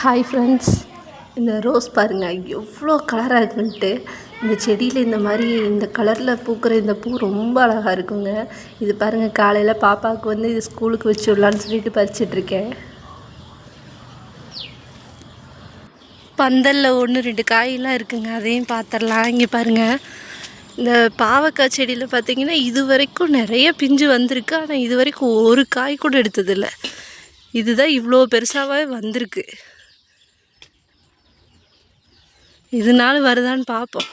Hi friends, இந்த rose பாருங்கள் எவ்வளோ கலராக இருக்குன்ட்டு. இந்த செடியில் இந்த மாதிரி இந்த கலரில் பூக்கிற இந்த பூ ரொம்ப அழகாக இருக்குங்க. இது பாருங்கள், காலையில் பாப்பாவுக்கு வந்து இது ஸ்கூலுக்கு வச்சு விடலான்னு சொல்லிட்டு பறிச்சிட்ருக்கேன். பந்தலில் 1-2 காயெல்லாம் இருக்குங்க, அதையும் பார்த்துடலாம். இங்கே பாருங்கள், இந்த பாவக்காய் செடியில் பார்த்திங்கன்னா இது வரைக்கும் நிறைய பிஞ்சு வந்திருக்கு. ஆனால் இது வரைக்கும் ஒரு காய் கூட எடுத்ததில்லை. இதுதான் இவ்வளோ பெருசாகவே வந்திருக்கு. இதனால வருதான்னு பார்ப்போம்.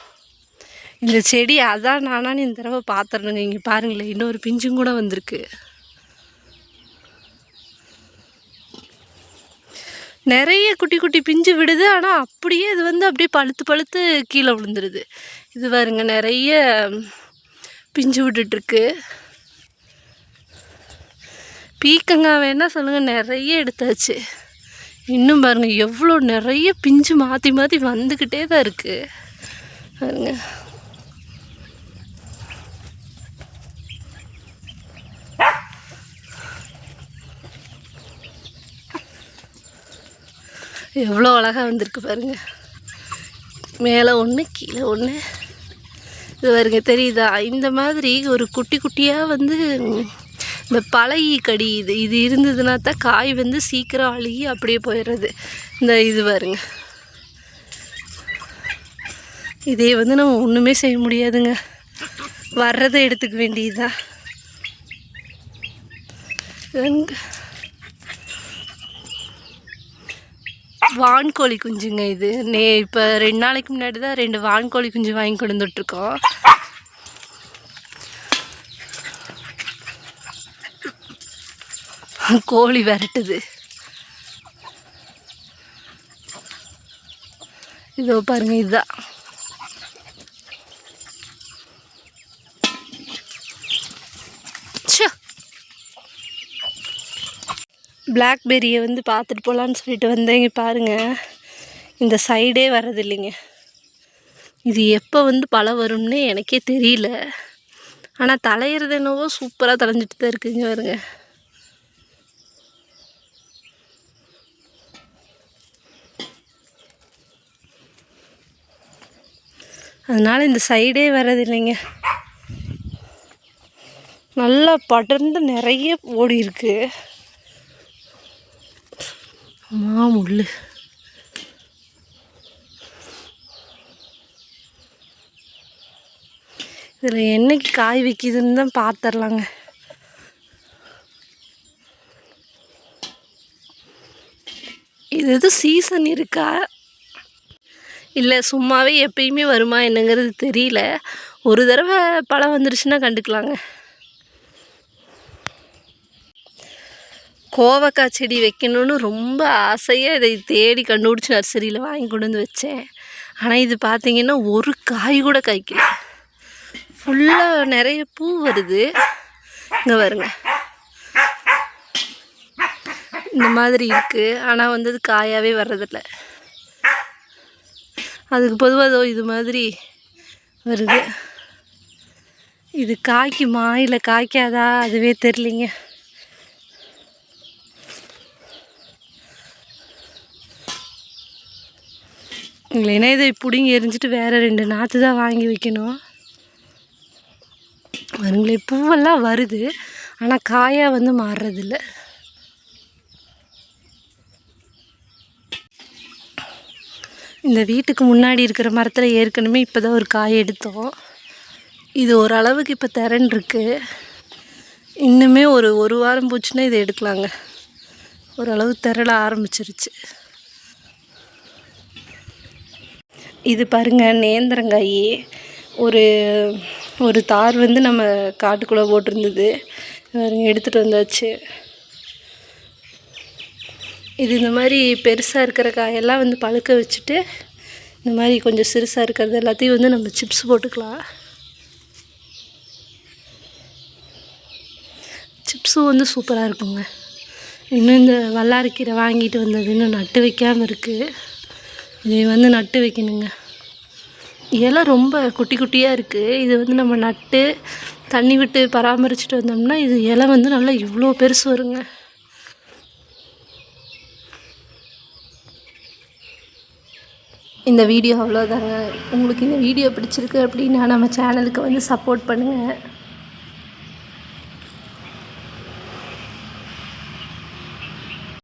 இந்த செடி அதான் நானான்னு இந்த தடவை பார்த்துடணுங்க. இங்கே பாருங்களேன், இன்னொரு பிஞ்சும் கூட வந்திருக்கு. நிறைய குட்டி குட்டி பிஞ்சு விடுது. ஆனால் அப்படியே இது வந்து அப்படியே பழுத்து பழுத்து கீழே விழுந்துருது. இது பாருங்க, நிறைய பிஞ்சு விட்டுட்டுருக்கு. பீக்கங்காய் வேணால் சொல்லுங்கள், நிறைய எடுத்தாச்சு. இன்னும் பாருங்கள் எவ்வளோ நிறைய பிஞ்சு மாற்றி மாற்றி வந்துக்கிட்டே தான் இருக்குது பாருங்க. எவ்வளோ அழகாக வந்திருக்கு பாருங்கள். மேலே ஒன்று கீழே ஒன்று. இது பாருங்க, தெரியுதா? இந்த மாதிரி ஒரு குட்டி குட்டியாக வந்து இந்த பழைய கடி இது இருந்ததுன்னா தான் காய் வந்து சீக்கிரம் அழுகி அப்படியே போயிடுறது. இந்த இது பாருங்க, இதே வந்து நம்ம ஒன்றுமே செய்ய முடியாதுங்க, வர்றதை எடுத்துக்க வேண்டியதுதான். வான்கோழி குஞ்சுங்க இது. இப்போ 2 நாளைக்கு முன்னாடி தான் 2 வான்கோழி குஞ்சு வாங்கி கொண்டு வந்துட்ருக்கோம். கோழி விரட்டுது. இதோ பாருங்க, இதுதான் பிளாக்பெரியை வந்து பார்த்துட்டு போகலான்னு சொல்லிட்டு வந்தேங்க. பாருங்கள், இந்த சைடே வர்றது இல்லைங்க. இது எப்போ வந்து பழம் வரும்னே எனக்கே தெரியல. ஆனால் தலையிறது என்னவோ சூப்பராக தலைஞ்சிட்டு தான் இருக்குங்க. பாருங்க, அதனால் இந்த சைடே வர்றது இல்லைங்க. நல்லா படர்ந்து நிறைய ஓடி இருக்கு. முள்ளு. இதில் என்னைக்கு காய் வைக்கிதுன்னு தான் பார்த்துடலாங்க. இது எதுவும் சீசன் இருக்கா இல்லை சும்மாவே எப்பயுமே வருமா என்னங்கிறது தெரியல. ஒரு தடவை பழம் வந்துருச்சுன்னா கண்டுக்கலாங்க. கோவக்காய் செடி வைக்கணும்னு ரொம்ப ஆசையாக இதை தேடி கண்டுபிடிச்சி நர்சரியில் வாங்கி கொண்டு வந்து வச்சேன். ஆனால் இது பார்த்திங்கன்னா ஒரு காய் கூட காய்க்கல. ஃபுல்லாக நிறைய பூ வருது. இங்கே வருங்க, இந்த மாதிரி இருக்குது. ஆனால் வந்து அது காயாகவே வர்றதில்லை. அதுக்கு பொதுவாக இது மாதிரி வருது. இது காய்க்குமா இல்லை காய்க்காதா அதுவே தெரியலிங்க. இல்லைன்னா இதை பிடிங்கி எரிஞ்சிட்டு வேறு 2 நாற்று தான் வாங்கி வைக்கணும். வருங்களே, பூவெல்லாம் வருது. ஆனால் காயாக வந்து மாறுறதில்ல. இந்த வீட்டுக்கு முன்னாடி இருக்கிற மரத்தில் ஏற்கனவே இப்போ தான் ஒரு காய் எடுத்தோம். இது ஓரளவுக்கு இப்போ திரண்டிருக்கு. இன்னுமே ஒரு வாரம் போச்சுன்னா இதை எடுக்கலாங்க. ஓரளவு திரள ஆரம்பிச்சிருச்சு. இது பாருங்கள், நேந்திரங்காய். ஒரு தார் வந்து நம்ம காட்டுக்குள்ளே போட்டிருந்தது. பாருங்க, எடுத்துகிட்டு வந்தாச்சு. இது இந்த மாதிரி பெருசாக இருக்கிற காயெல்லாம் வந்து பழுக்க வச்சுட்டு இந்த மாதிரி கொஞ்சம் சிறுசாக இருக்கிறது எல்லாத்தையும் வந்து நம்ம சிப்ஸ் போட்டுக்கலாம். சிப்ஸும் வந்து சூப்பராக இருக்குங்க. இன்னும் இந்த வல்லாரைக்கீரை வாங்கிட்டு வந்தது இன்னும் நட்டு வைக்காமல் இருக்குது. இதை வந்து நட்டு வைக்கணுங்க. இலை ரொம்ப குட்டி குட்டியாக இருக்குது. இது வந்து நம்ம நட்டு தண்ணி விட்டு பராமரிச்சுட்டு வந்தோம்னா இது இலை வந்து நல்லா இவ்வளோ பெருசு வருங்க. இந்த வீடியோ அவ்வளோதாங்க. உங்களுக்கு இந்த வீடியோ பிடிச்சிருக்கு அப்படின்னா நம்ம சேனலுக்கு வந்து சப்போர்ட் பண்ணுங்கள்.